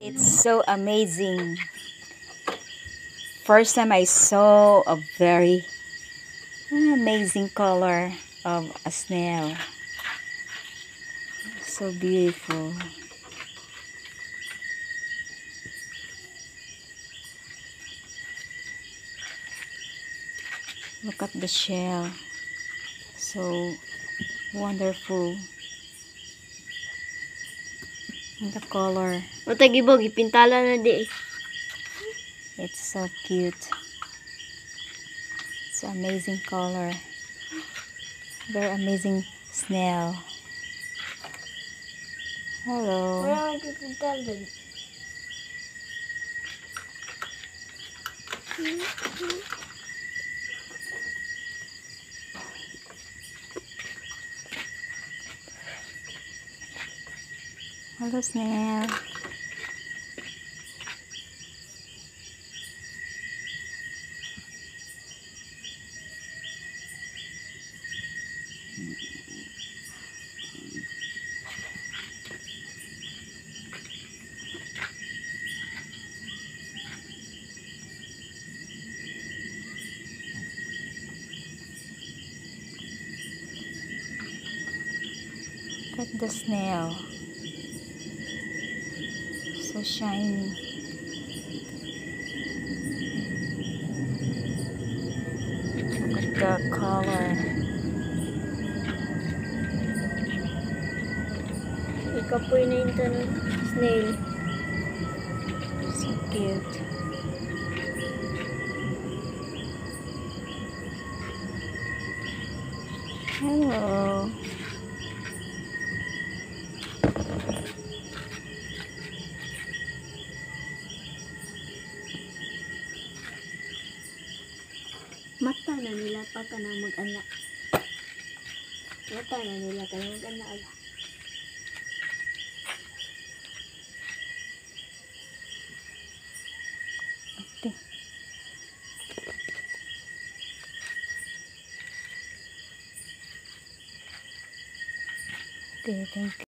It's so amazing. First time I saw a very amazing color of a snail. So beautiful. Look at the shell. So wonderful. And the color. Matagibog, ipintala na di. It's so cute. It's amazing color. Very amazing snail. Hello. Wala akong ipintala. Hello, snail. Look at the snail. So shiny. Look at the color. Ikapoy na yung tanong snail. So cute. Hello. Mata na nila pa ka na mag-anak. Mata na nila ka na mag-anak. Okay, thank you.